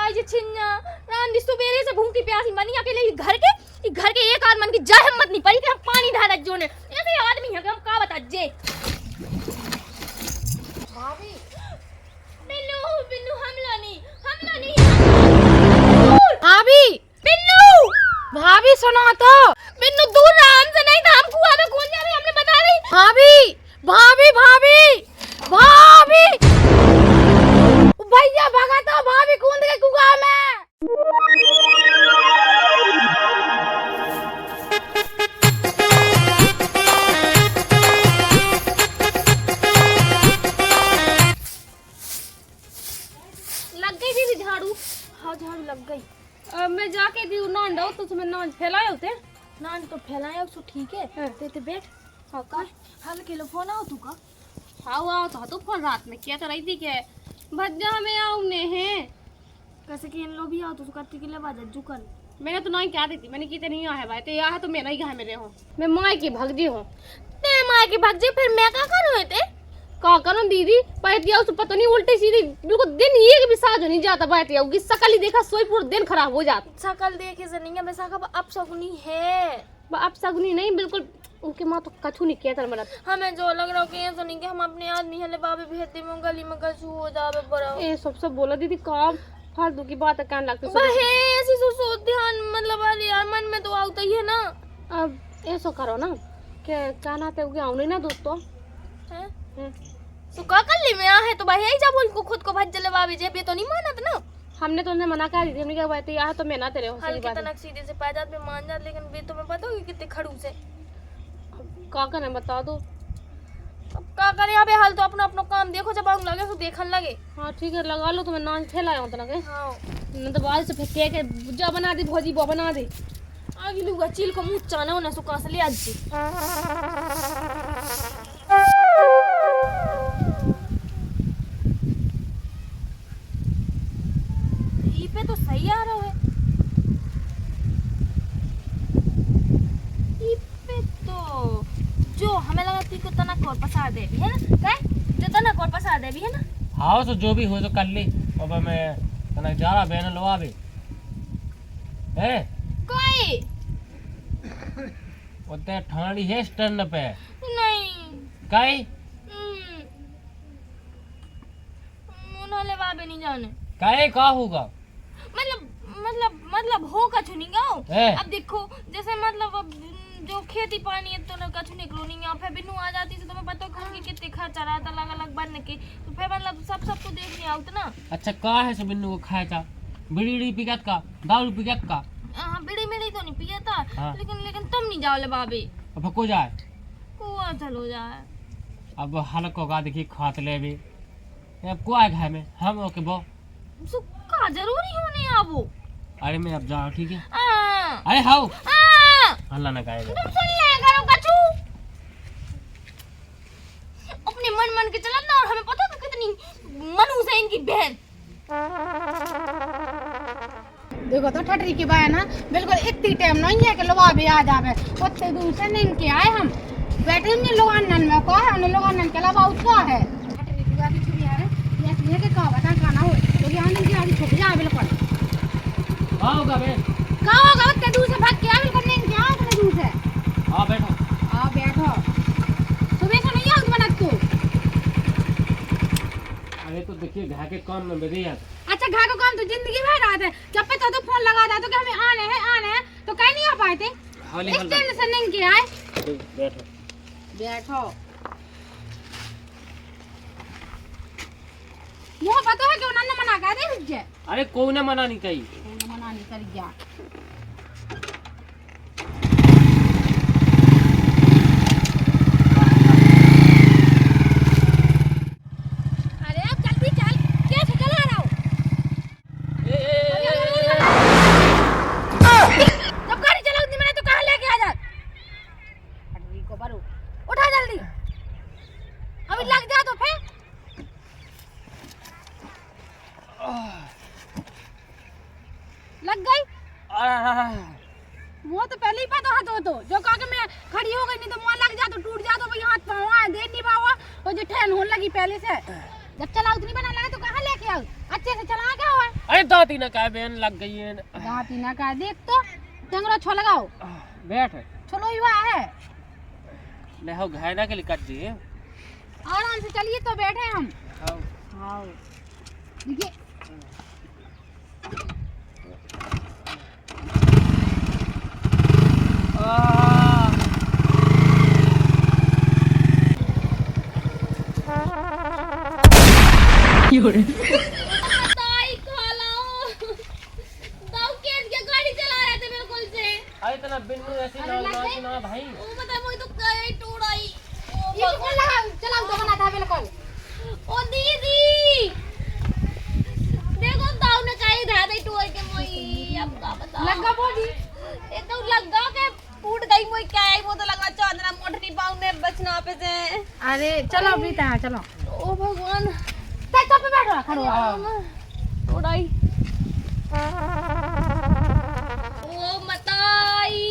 आज छिन्ना राम दी सुबेरे से भूखी प्यासी बनी अकेले घर के एक आदमी की जा हिम्मत नहीं पड़ी कि हम पानी ढाला जोने ऐसे आदमी है कि हम का बता जे भाभी बिन्नू बिन्नू हमला नहीं भाभी बिन्नू भाभी सुनो तो बिन्नू दूर रहा हमसे नहीं तो हम कुआं में कूद जा रहे हमने बता रही भाभी भाभी भाभी भाभी भैया भगा तो भाभी कूद के कुआं में। लग गई दीदी झाड़ू हाँ झाड़ू लग गई अब मैं जाके दी नान दो तो तुम्हें नान फैलाए होते नान तो फैलाए सो ठीक है ते बैठ हाँ का हाल के फोन आओ तू का हाँ तो फोन रात में क्या तो रही थी क्या भज्जा में आऊने हैं कैसे कि इन लोग भी आओ तो करती के लिए बाजा जुकन मैंने तो नहीं क्या दी थी मैंने की नहीं है भाई तो यहाँ तो मैं नहीं कहा मेरे हूँ मैं माँ की भगजी हूँ ते माँ की भगजी फिर मैं क्या करूँ थे का करूँ दीदी बैठिया उसे पता नहीं उल्टी सीधी बिल्कुल दिन ही एक भी साज नहीं जाता बैठिया उसकी शकल ही देखा सोई पूरा दिन खराब हो जाता शकल देखे से नहीं है वैसा का अब सगुनी है अब सगुनी नहीं बिल्कुल उनके माँ तो कछु नहीं किया था मेरा हमें जो लग रहा है कि ऐसा नहीं कि हम अपने आदमी हले बाबे भेजते में गली में कछु हो जावे बड़ा ए सब बोला दीदी काम फालतू की बात कान लगती है ऐसी सो ध्यान मतलब वाली यार मन में तो आता ही है ना अब ऐसा करो ना क्या कहना ते उगे आउने ना दोस्तों हैं तो का कर ली में आ है तो भाई यही जा बोल को खुद को भज जले बाबी जे तो नहीं मानत ना हमने तो उन्हें मना कर दी थी हमने क्या बात है यहाँ तो मैं ना तेरे हो सही बात है सीधे से पाजात में मान जात लेकिन बे तुम्हें पता होगी कितने खड़ूस है का करे बता दो अब का करे यहाँ पे हाल तो अपना अपना काम देखो जब आऊं लगे तो देखन लगे हाँ ठीक है लगा लो तुम्हें नाच फैलाया हूं तना के हां न तो बाल से फेंक के बुज्जा बना दे भोजी बो बना दे आगे लुगा चिल को मुंह चाना होना सो कास ले आज ई पे तो सही आ रहा है ई पे तो जो हमें लगा कि तना कोर पसार दे भी है ना काय जो तना कोर पसार दे भी है ना हाँ तो जो भी हो तो कर ली अब मैं तना जा रहा बहन लो आवे है कोई उते ठाणी है स्टैंड पे नहीं काय उन्होंने बाबे नहीं जाने काय का होगा मतलब हो कछु नहीं गाओ अब देखो जैसे मतलब अब जो खेती पानी है तो कछु निकलो नहीं यहाँ पे बिन्नू आ जाती तो तुम्हें पता है कि कितने खर्चा रहा था अलग अलग बनने के तो फिर मतलब सब तो देखने आओ ना अच्छा का है सब बिन्नू को खाया था बीड़ी पिगत का दारू पिगत का हाँ बीड़ी तो नहीं पिया था हाँ। लेकिन तुम नहीं जाओ ले बाबी अब को जाए कुआ चलो जाए अब हलक को गा देखी खात ले भी अब को आए घर में हम ओके बो सुक्का जरूरी होने आवो अरे मैं अब जाओ ठीक है अरे अरे हाउ अल्लाह ना गाएगा तुम सुन ले करो कछु अपने मन के चला ना और हमें पता है कितनी मनूस है इनकी बहन देखो तो ठटरी की बात ना बिल्कुल इतनी टाइम नहीं है कि लोग भी आ जावे उतने दूर से नहीं के आए हम बैठे नहीं लोग अनन में को है उन लोग अनन के अलावा उसका है ठटरी की बात छुड़ी आ रहे ये इसलिए के का बता खाना हो तो ये आनंद की आदमी छुप जाए बिल्कुल हां होगा बे का होगा उतने दूर से भाग के आ बिल्कुल नहीं के आ उतने दूर से हां बैठो सुबह से नहीं आउट बनत तू अरे तो देखिए घर के काम में बेदी है अच्छा घर का काम तो जिंदगी भर रहा था जब पे तो फोन लगा था तो कि हमें आने हैं तो कहीं नहीं आ पाए थे इस दिन से नहीं के आए बैठो यह पता है कि उन्होंने मना कर दे रुक जाए अरे कोई ना मना नहीं कही मना नहीं कर गया लग गई वो तो पहले ही पता है तो जो कहा कि मैं खड़ी हो गई नहीं तो मुँह लग जा तो टूट जा तो भाई हाथ पाँव आए देर नहीं पावा तो जो ठहन होने लगी पहले से जब चलाओ उतनी बना लगा तो कहाँ लेके आओ अच्छे से चला क्या हुआ अरे दांती ना का बहन लग गई है दांती ना का देख तो टेंगरा छो लगाओ बैठ चलो युवा है ले हो घायना के लिए कट दिए आराम से चलिए तो बैठे हम हाँ हाँ देखिए ताई खालाओ दाऊ के गाड़ी चला रहे थे बिल्कुल से अरे इतना बिन्नू ऐसी ना भाई ओ पता मुझे तो कई टूड़ाई ये कौन लगा चलाओ तो बना था बिल्कुल ओ दीदी देखो दाऊ ने कहीं धा दे टूर के मोई अब का बता लगा बोली ये तो लगा के टूट गई मोई क्या है वो तो लगा चांदना मोटनी पाऊ ने बचना पे से अरे चलो बीता है चलो ओ भगवान तो पे बैठो खड़ो टूड़ाई ओ मताई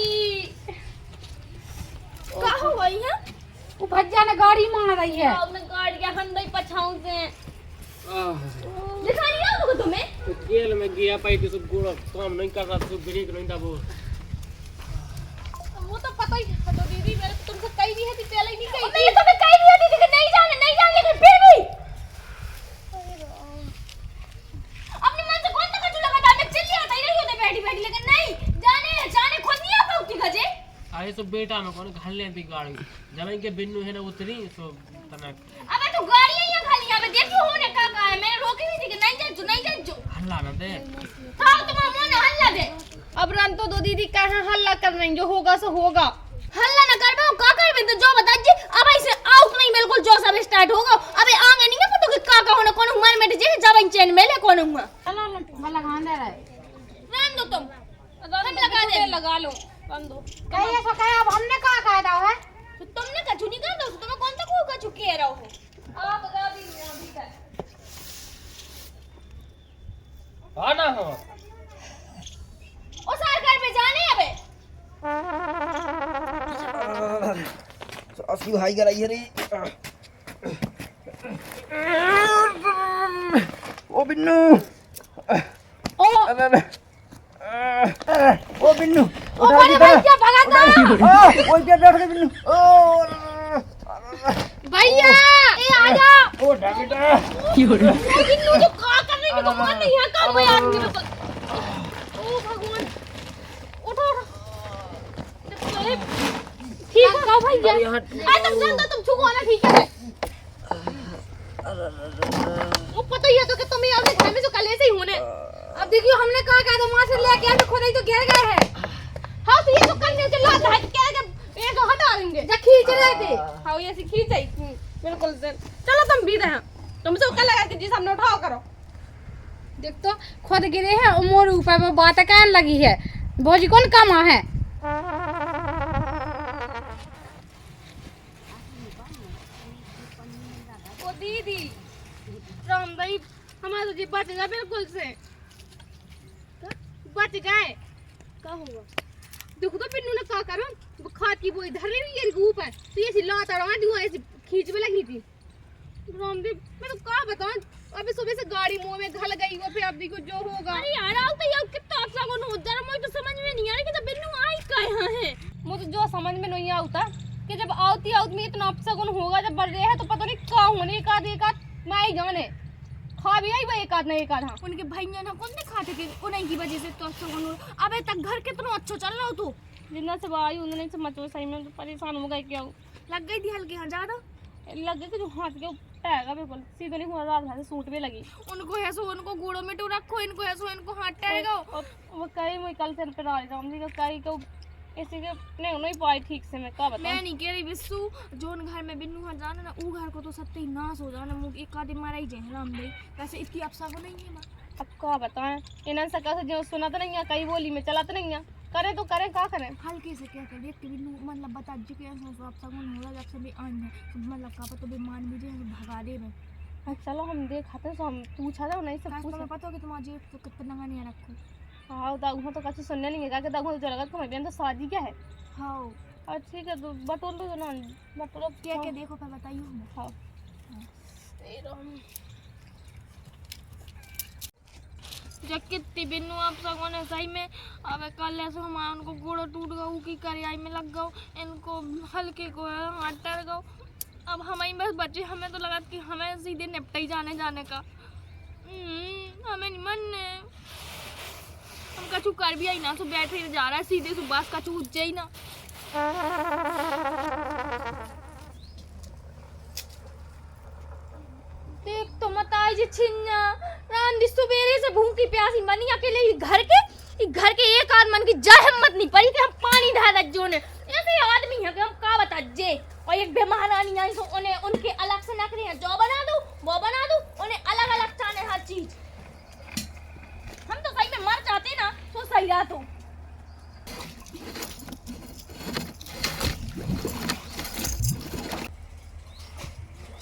का हो गई है वो भज्जा ने गाड़ी मार रही है दाऊ ने गाड़ी के हंडई पछाऊ से दिखा नहीं आओ तुम्हें गेल में गया पाई तो सब गोड़ काम नहीं कर रहा तो ब्रेक नहीं था वो तो पता ही है तो दीदी मैंने तो तुमसे कही भी है थी पहले ही नहीं कही मैंने तुम्हें कही भी है थी कि नहीं जाने लेकिन फिर भी अपने मन से कौन सा कचू लगा था मैं चिल्ली आता ही नहीं होते बैठी बैठी लेकिन नहीं जाने खुद नहीं आ पाऊती गजे अरे तो बेटा में कौन घाल ले थी गाड़ी जब इनके बिन्नू है ना उतरी सो तना अबे तू गाड़ी यहां खाली अबे देखो होने का है मैंने रोकी भी थी कि नहीं जा हल्ला ना दे हाँ तुम्हारा मुंह ने हल्ला दे अब रन तो दो दीदी कहां हल्ला कर रही जो होगा सो होगा हल्ला ना कर दो का कर बिंदु जो बता जी अब ऐसे आउट नहीं बिल्कुल जो सब स्टार्ट होगा अबे आगे नहीं पता कि का होने कौन मार में जे जब चैन में ले कौन हुआ चलो मैं लगा दे रहा रन दो तुम लगा लो रन दो कहिए सो कहे अब हमने का कायदा है तो तुमने कछु नहीं कर दो तुम्हें कौन सा को कछु कह रहा हो आप बता दी अभी तक आना हो ओ सरकार पे जाने अबे सासू हाई कराई रे ओ बिन्नू ओ ओ बिन्नू ओ बड़े भैया भगा दो ओ क्या बैठ गए बिन्नू ओ भैया ए आ जा ओ बेटा बिन्नू जो का कर रही है तो मन नहीं है का कोई आदमी तो ओ भगवान उठो ठीक है भैया आ तुम जान दो तुम छुको ना ठीक है वो पता ही है तो कि तुम ही अपने घर में जो कल ऐसे ही होने अब देखियो हमने कहा तो वहां से लेके आके खुद ही तो घेर गए हैं हां तो ये तो करने के लात है क्या ये तो हटा देंगे जा खींच रहे थे हां ये ऐसे खींच आई बिल्कुल से चलो तुम भी रहे तुमसे कल लगा के जी सामने उठाओ करो देख तो खुद गिरे हैं और मोर ऊपर में बात कहने लगी है भौजी कौन कमा है ओ दीदी राम भाई हमारा तो जी बच गया बिल्कुल से बच गए क्या हुआ देखो तो पिन्नू ने क्या करो वो खाद की बोई धर रही है ऊपर तो ये सी लात अड़ा दी ऐसे खींच में लगी थी रामदेव मैं तो क्या बताऊं अभी सुबह से गाड़ी मुंह में घल गई वो फिर अब देखो जो होगा अरे यार आओ तो यार कितना अच्छा कौन हो जरा मुझे तो समझ में नहीं आ रहा कि तो बिन्नू आई कहां है मुझे जो समझ में नहीं आता कि जब आउती आउत में इतना अच्छा कौन होगा जब बढ़ रहे हैं तो पता नहीं क्या होने का देखा मैं ही जाने खा भी आई वो एक आध नहीं एक आध उनके भैया ना कौन ने खाते थे उन्हीं की वजह से तो अच्छा कौन अबे तक घर कितना अच्छा चल रहा हो तू जितना सब आई उन्होंने समझो सही में तो परेशान हो गए क्या लग गई थी हल्की हाँ ज्यादा लग गई कि जो हाथ के टैगा बिल्कुल सीधे नहीं हुआ रात से सूट भी लगी उनको ऐसो उनको गोड़ों में टू रखो इनको ऐसो इनको हाथ टैगा वो कहीं मैं कल से पे डाल जाऊं जी कहीं को इसी के नहीं पाई ठीक से मैं क्या बताऊं मैं नहीं कह रही विशु जोन घर में बिन्नू हां जाना ना ऊ घर को तो सब ही नाश हो जाना मुंह एक आदमी मारा ही जाए राम भाई वैसे इतनी अफसा को नहीं है ना अब क्या बताएं इन्हें सका से जो सुना तो नहीं है कई बोली में चला तो नहीं है करे तो करे क्या करें हल्के से क्या कर देख बिन्नू मतलब बता जी के ऐसा अफसा को नहीं होगा जब से भी आन है मतलब का तो बेमान भी जे भगा दे में चलो हम देखाते तो हम पूछा जाओ नहीं सब पूछ पता हो कि तुम आज तो कितना गाने रखो हाँ दागू तो कच्चे सुनने नहीं है दागू तो लगा तुम्हारे बहन तो शादी क्या है हाँ और ठीक है तो बटोल दो ना बटोल क्या क्या देखो फिर बताइए हाँ जब कितनी बिन्नू आप सगों ने सही में अब कल ऐसे हमारा उनको गोड़ा टूट गऊ की करियाई में लग गऊ, इनको हल्के को हाथ टर गऊ। अब हम ही बस बचे, हमें तो लगा कि हमें सीधे निपटा ही जाने का। हमें नहीं मन हम कछु कर भी आई ना, सो बैठे जा रहा है सीधे सो बस कछु उज्जे ही ना। देख तो मत आई जी छिन्ना रांधी सुबेरे से भूखी प्यासी बनी अकेले ही घर के एक आदमी की जा हिम्मत नहीं पड़ी कि हम पानी ढाल जो ने ऐसे आदमी है कि हम का बता जे। और एक बीमार आनी आई तो उन्हें उनके अलग से नखरे हैं, जो बना दूं वो बना दूं, उन्हें अलग अलग चाहे हर चीज। हम तो सही में मर जाते ना तो सही रहा। तो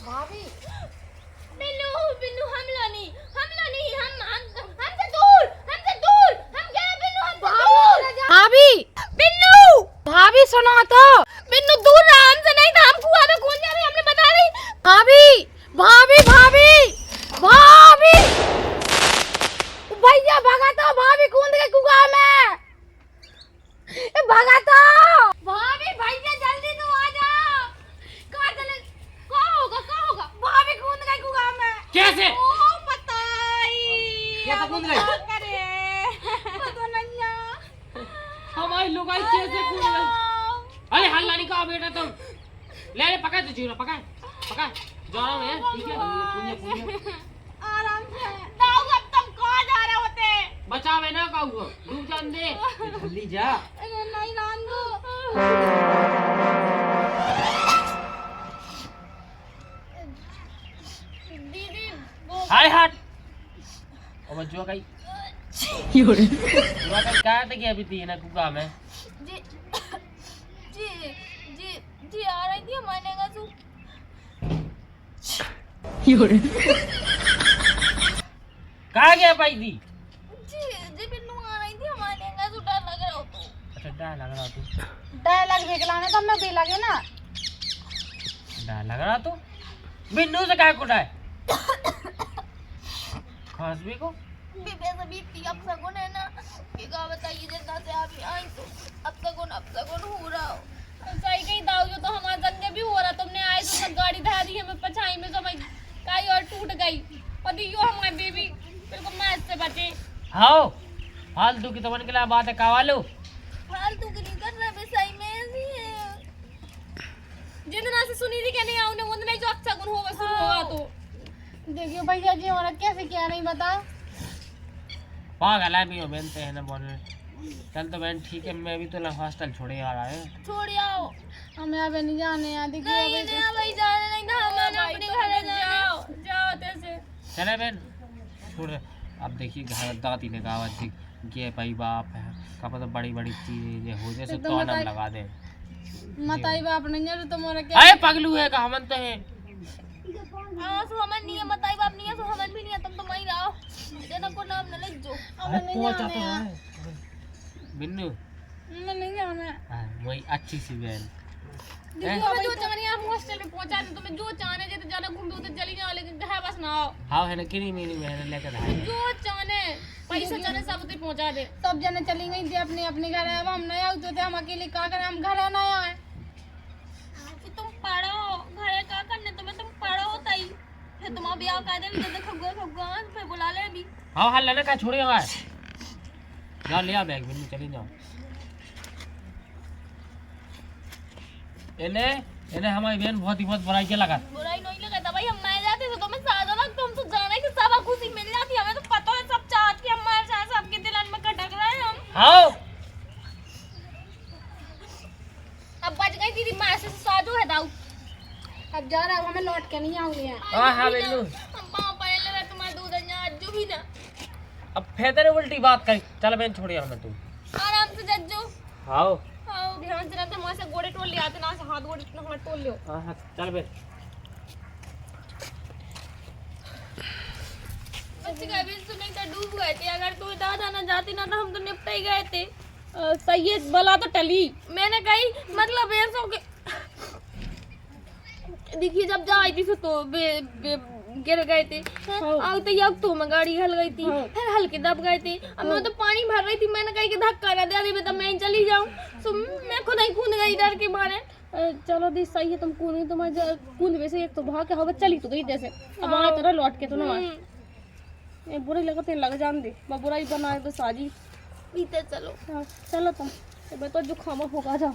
भाभी बिन्नू हमला नहीं हमसे दूर हम गए बिन्नू हमसे दूर। भाभी बिन्नू भाभी सुनो तो। बिन्नू दूर रहा हमसे, नहीं था हम कुआं में कूद जाए हमने बता रही। भाभी भाभी भाभी भाभी भैया भगा तो, भाभी कूद के कुआं में भगा तो। भाभी भैया जल्दी तू आ जा। कहां चले क्या होगा भाभी कूद गई कुआं में। कैसे ओ बताई कैसे कूद गई? करे पता नहीं हमारी लुगाई कैसे कूद गई? अरे हल्ला नहीं कहा बेटा तुम, ले पकड़ तो जीरो पकड़ जा रहा है। ठीक है पुण्य आराम से दाऊ। अब तुम कहां जा रहे होते? बचावे ना कहूँ, डूब जान दे जल्दी जा। नहीं नानू दीदी वो हाय हट अब जो कहीं क्या तक अभी थी ना कुका में। जी आ रही थी हमारे का तू कहाँ गया पाई थी? जी बिन्नू आ रही थी हमारे का तू डर लग रहा हो तो। अच्छा डर लग रहा तू, डायलॉग निकलाने तो मैं भी लगे ना। डर लग रहा तू बिन्नू से क्या कुटाए खास भी को बीबे से बीती अब सगुन है ना कि का बताइए जितना से आप आई तो अब सगुन हो रहा हो। सही कहीं दाऊ जो तो हमारे संग भी हो रहा। तुमने आए तो सब गाड़ी धा दी हमें पछाई में तो मैं काई और टूट गई और दियो हमारे बेबी बिल्कुल मैच से बचे। हाँ फालतू की तो मन के लिए बात है कावालो। फालतू की नहीं कर रहा, सही में ऐसी है। जितना से सुनी थी कि नहीं आऊने उतना ही जो अच्छा गुण होगा शुरू होगा। तो देखियो भैया जी औरत कैसे क्या नहीं बता। पागल है भी हो बनते हैं ना बोलने। चल तो बहन ठीक है, मैं भी तो ना हॉस्टल छोड़े आ रहा है। छोड़ आओ, हमें अबे नहीं जाने यार। देखिए नहीं अबे ना भाई जाने नहीं था हमारे अपने घर जाओ तैसे। चले बहन छोड़। अब देखिए घर दादी ने कहा थी ये भाई बाप है का पता बड़ी बड़ी चीजें हो जैसे तो नाम लगा दे। मताई बाप नहीं है तो मोरा क्या। अरे पगलू है का हमन तो है। हां सो हमन नहीं है मताई बाप नहीं है सो हमन भी नहीं है। तुम तो वहीं रहो देना को नाम न ले जो हमें नहीं जाने यार। बिन्नू हमें नहीं जाने। हां वही अच्छी सी बहन देखो अब जो चाहनी आप हॉस्टल में पहुंचा दे। तुम्हें जो चाहने जे तो जाना घूम तो चली जाओ, लेकिन घर बस ना आओ। हाँ है ना किनी मेरी बहन लेकर आए। जो चाहने पैसा चाहने सब उतने पहुंचा दे। सब जने चली गई थी अपने अपने घर। अब हम नहीं आते थे, हम अकेले का करें, हम घर ना आए। तुम पढ़ो घरे का करने तुम्हें, तुम पढ़ो तई फिर तुम ब्याह कर दे जब खगुआ फिर बुला ले भी। हाँ हल्ला ना का छोड़े हुआ जाओ ले आ बैग बिन्नू चली जाओ। इन्हें हमारी बहन बहुत बुराई के लगा। बुराई नहीं लगा भाई, हम मर जाते तो तुम्हें सादा लग तो हम तो जाना है कि सब खुशी मिल जाती। हमें तो पता है सब चाहत के हमारे साथ सबके दिलन में खटक रहे हैं हम। हाँ अब बच गई दीदी माँ से साजो है दाऊ। अब जा रहा, हमें लौट के नहीं आऊंगी यार। हाँ बिन्नू हम पाँव पड़े ले तुम्हारे दूध अज्जू भी ना। अब फेदर उल्टी बात करी। चल बहन छोड़िए हमें तू आराम से जज्जो। हाँ ध्यान से रहते वहां से गोड़े टोल ले आते ना से हाथ गोड़े इतना हाथ टोल लो। हाँ चल बहन। बच्चे का भी सुने तो डूब गए थे। अगर तू दादा ना जाती ना तो हम तो निपट ही गए थे। सैयद बला तो टली। मैंने कही मतलब ऐसो के देखिए जब जा आई थी तो गिर गए थे। आग तो याक तो मैं गाड़ी हल गई थी, फिर हल्के दब गए थे। अब मैं तो पानी भर रही थी, मैंने कही कि धक्का ना दे दे तो मैं चली जाऊं, तो मैं खुद ही कूद गई डर के मारे। चलो दी सही है, तुम कूदी, तुम्हारे कूद वैसे एक तो भाग के हवा चली तो गई जैसे, अब आए तो लौट के तो ना आए। ये बुरी लगते लग जान दे, बुराई बनाए तो साजी बीते। चलो चलो तुम, मैं तो जुखामा होगा जाओ।